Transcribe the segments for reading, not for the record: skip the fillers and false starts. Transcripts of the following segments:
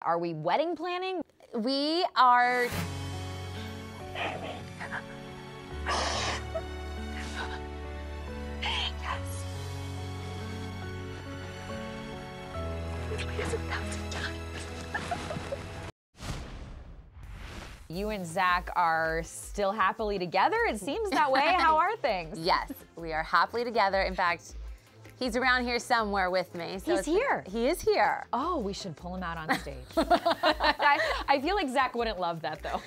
Are we wedding planning? We are... Yes. Please, 1,000 times. You and Zac are still happily together? It seems that way. How are things? Yes, we are happily together. In fact, he's around here somewhere with me. So He's here. He is here. Oh, we should pull him out on stage. I feel like Zac wouldn't love that though.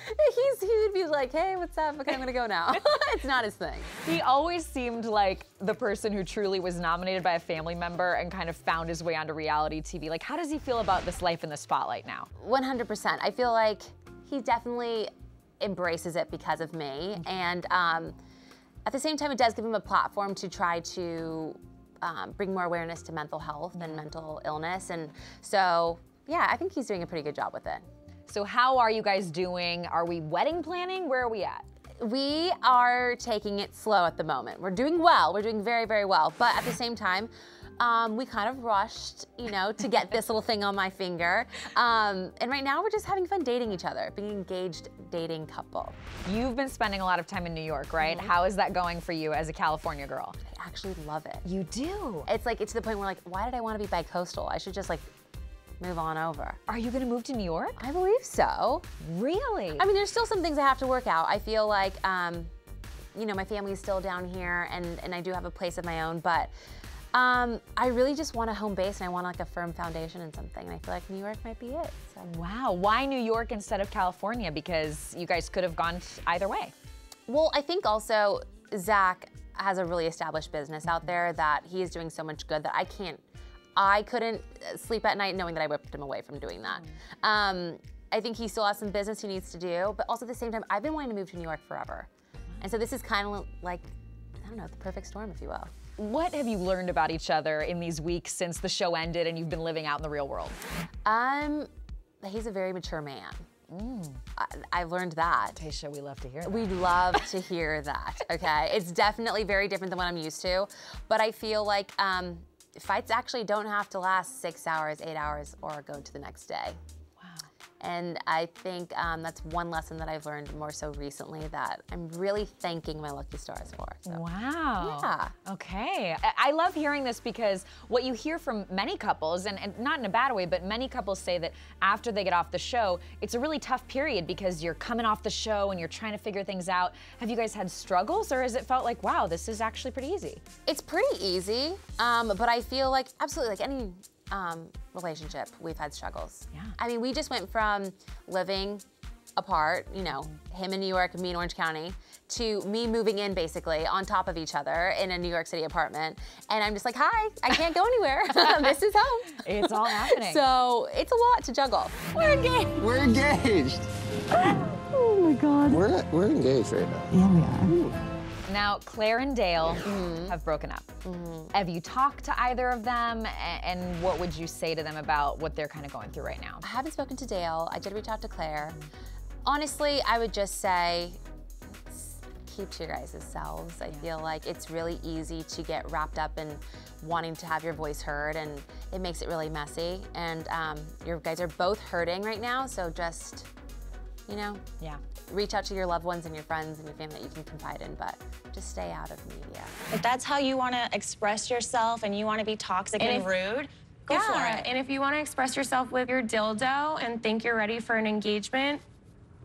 He would be like, hey, what's up? Okay, I'm gonna go now. It's not his thing. He always seemed like the person who truly was nominated by a family member and kind of found his way onto reality TV. Like, how does he feel about this life in the spotlight now? 100%. I feel like he definitely embraces it because of me. And at the same time, it does give him a platform to try to bring more awareness to mental health and mental illness. And so, yeah, I think he's doing a pretty good job with it. So how are you guys doing? Are we wedding planning? Where are we at? We are taking it slow at the moment. We're doing well. We're doing very, very well. But at the same time, we kind of rushed, you know, to get this little thing on my finger. And right now we're just having fun dating each other, being an engaged dating couple. You've been spending a lot of time in New York, right? Mm-hmm. How is that going for you as a California girl? I actually love it. You do? It's like, it's to the point where like, why did I want to be bi-coastal? I should just like move on over. Are you gonna move to New York? I believe so. Really? I mean, there's still some things I have to work out. I feel like, you know, my family's still down here and I do have a place of my own, but I really just want a home base and I want like a firm foundation in something. And I feel like New York might be it. So. Wow, why New York instead of California? Because you guys could have gone either way. Well, I think also Zac has a really established business out there that he is doing so much good that I couldn't sleep at night knowing that I whipped him away from doing that. I think he still has some business he needs to do, but also at the same time, I've been wanting to move to New York forever. And so this is kind of like, I don't know, the perfect storm, if you will. What have you learned about each other in these weeks since the show ended and you've been living out in the real world? He's a very mature man. I've learned that. Tayshia, we love to hear that. We'd love to hear that, okay? It's definitely very different than what I'm used to, but I feel like fights actually don't have to last 6 hours, 8 hours, or go to the next day. And I think that's one lesson that I've learned more so recently that I'm really thanking my lucky stars for. So. Wow. Yeah. Okay. I love hearing this because what you hear from many couples, and not in a bad way, but many couples say that after they get off the show, it's a really tough period because you're coming off the show and you're trying to figure things out. Have you guys had struggles or has it felt like, wow, this is actually pretty easy? It's pretty easy, but I feel like absolutely like any relationship, we've had struggles. Yeah. I mean, we just went from living apart, you know, him in New York, me in Orange County, to me moving in basically on top of each other in a New York City apartment. And I'm just like, hi, I can't go anywhere. This is home. It's all happening. So it's a lot to juggle. We're engaged. We're engaged. Oh my God. We're engaged right now. Yeah, we are. Now, Clare and Dale have broken up. Have you talked to either of them, and what would you say to them about what they're kind of going through right now? I haven't spoken to Dale. I did reach out to Clare. Honestly, I would just say, keep to your guys' selves. I feel like it's really easy to get wrapped up in wanting to have your voice heard, and it makes it really messy. And you guys are both hurting right now, so just, you know, reach out to your loved ones and your friends and your family that you can confide in, but just stay out of media. If that's how you want to express yourself and you want to be toxic and rude, go for it. And if you want to express yourself with your dildo and think you're ready for an engagement,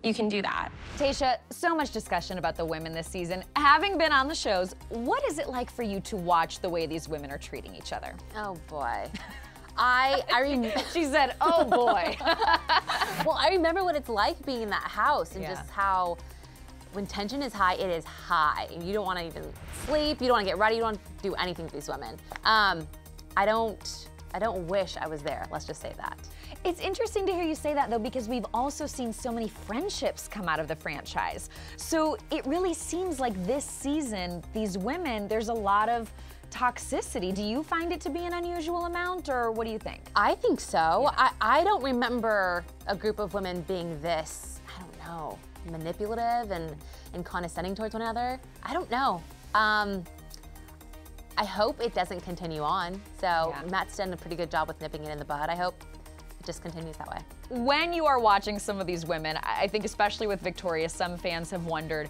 you can do that. Tayshia, so much discussion about the women this season. Having been on the shows, what is it like for you to watch the way these women are treating each other? Oh boy. I remember. She said, oh boy. Well, I remember what it's like being in that house and just how, when tension is high, it is high. And you don't want to even sleep, you don't want to get ready, you don't want to do anything with these women. I don't wish I was there, let's just say that. It's interesting to hear you say that though, because we've also seen so many friendships come out of the franchise. So it really seems like this season, these women, there's a lot of toxicity. Do you find it to be an unusual amount, or what do you think? I think so. Yeah. I don't remember a group of women being this, I don't know, manipulative and condescending towards one another. I don't know. I hope it doesn't continue on. So Matt's done a pretty good job with nipping it in the bud. I hope just continues that way. When you are watching some of these women, I think especially with Victoria, some fans have wondered,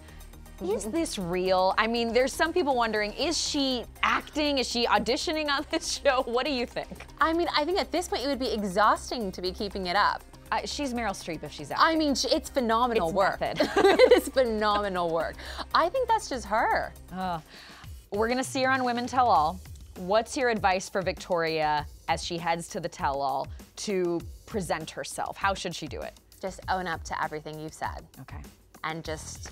is this real? I mean, there's some people wondering, is she acting? Is she auditioning on this show? What do you think? I mean, I think at this point it would be exhausting to be keeping it up. She's Meryl Streep if she's acting. I mean, it's phenomenal work. Method. It is phenomenal work. I think that's just her. We're gonna see her on Women Tell All. What's your advice for Victoria as she heads to the Tell All to present herself? How should she do it? Just own up to everything you've said. Okay. And just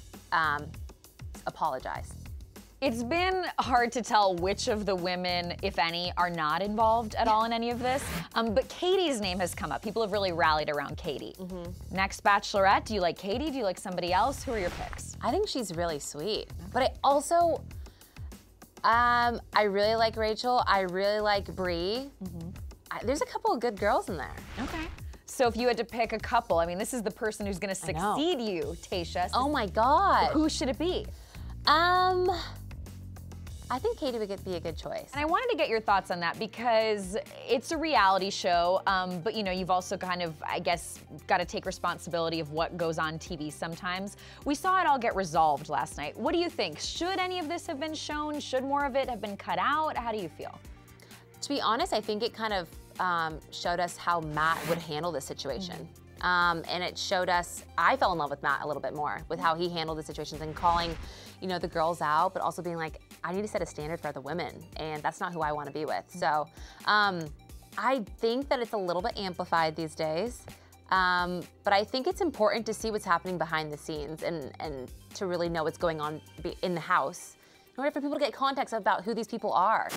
apologize. It's been hard to tell which of the women, if any, are not involved at all in any of this, but Katie's name has come up. People have really rallied around Katie. Next Bachelorette, do you like Katie? Do you like somebody else? Who are your picks? I think she's really sweet. But I also, I really like Rachel. I really like Bree. There's a couple of good girls in there. Okay. So if you had to pick a couple, I mean, this is the person who's gonna succeed you, Tayshia. Oh my God. Who should it be? I think Katie would be a good choice. And I wanted to get your thoughts on that because it's a reality show, but you know, you've also kind of, I guess, got to take responsibility of what goes on TV sometimes. We saw it all get resolved last night. What do you think? Should any of this have been shown? Should more of it have been cut out? How do you feel? To be honest, I think it kind of showed us how Matt would handle the situation. And it showed us, I fell in love with Matt a little bit more with how he handled the situations and calling, you know, the girls out, but also being like, I need to set a standard for other women, and that's not who I want to be with. So I think that it's a little bit amplified these days, but I think it's important to see what's happening behind the scenes and to really know what's going on in the house in order for people to get context about who these people are.